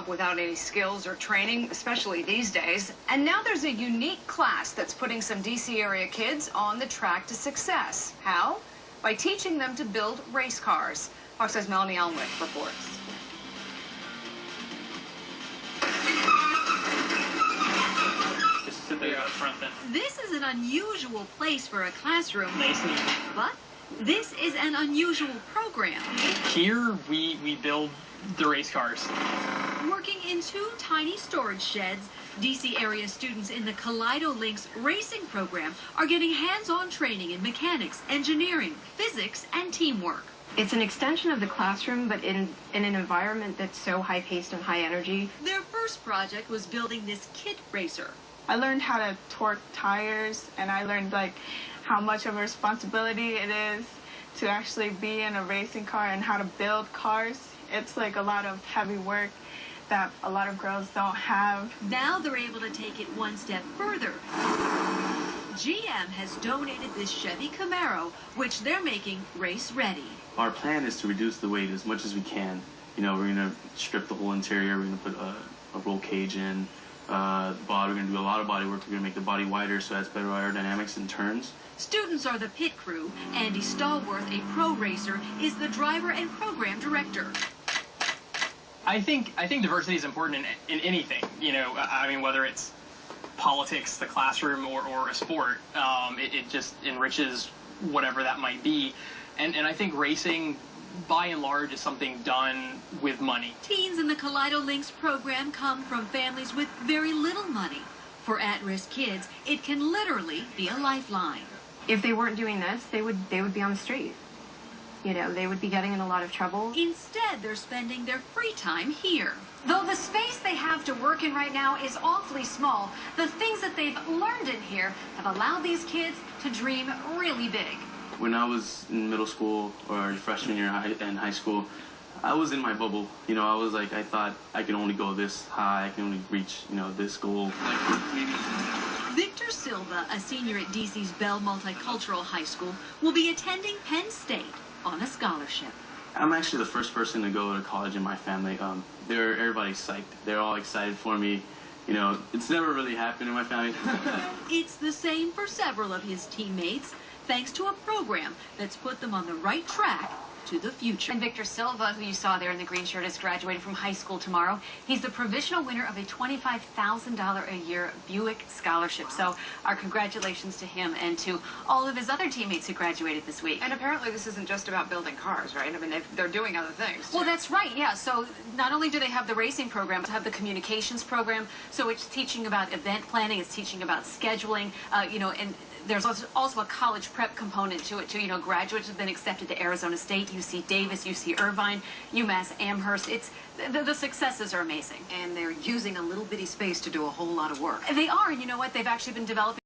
without any skills or training, especially these days. And now there's a unique class that's putting some D.C. area kids on the track to success. How? By teaching them to build race cars. Fox 5's Melanie Elmwick reports. Just sit there out front then. This is an unusual place for a classroom, but this is an unusual program. Here we build the race cars. Working in two tiny storage sheds, D.C. area students in the Kaleido Links racing program are getting hands-on training in mechanics, engineering, physics, and teamwork. It's an extension of the classroom, but in an environment that's so high-paced and high energy. Their first project was building this kit racer. I learned how to torque tires, and I learned how much of a responsibility it is to actually be in a racing car and how to build cars. It's a lot of heavy work that a lot of girls don't have. Now they're able to take it one step further. GM has donated this Chevy Camaro, which they're making race ready. Our plan is to reduce the weight as much as we can. We're going to strip the whole interior. We're going to put a roll cage in. We're going to do a lot of body work. We're going to make the body wider so it has better aerodynamics and turns. Students are the pit crew. Andy Stallworth, a pro racer, is the driver and program director. I think diversity is important in anything. I mean, whether it's politics, the classroom, or a sport, it just enriches whatever that might be. And I think racing, by and large, is something done with money. Teens in the Kaleido Links program come from families with very little money. For at-risk kids, it can literally be a lifeline. If they weren't doing this, they would be on the street. They would be getting in a lot of trouble. Instead, they're spending their free time here. Though the space they have to work in right now is awfully small, the things that they've learned in here have allowed these kids to dream really big. When I was in middle school or freshman year in high school, I was in my bubble. I thought I could only go this high, I can only reach, this goal. Victor Silva, a senior at D.C.'s Bell Multicultural High School, will be attending Penn State on a scholarship. I'm actually the first person to go to college in my family. Everybody's psyched. They're all excited for me. It's never really happened in my family. It's the same for several of his teammates, thanks to a program that's put them on the right track to the future. And Victor Silva, who you saw there in the green shirt, is graduating from high school tomorrow. He's the provisional winner of a $25,000 a year Buick scholarship. So our congratulations to him and to all of his other teammates who graduated this week. And apparently this isn't just about building cars, right? I mean, they're doing other things, too. Well, that's right, yeah. So not only do they have the racing program, they have the communications program. So it's teaching about event planning, it's teaching about scheduling, and there's also a college prep component to it, too. Graduates have been accepted to Arizona State, UC Davis, UC Irvine, UMass Amherst. The successes are amazing. And they're using a little bitty space to do a whole lot of work. They are, and you know what? They've actually been developing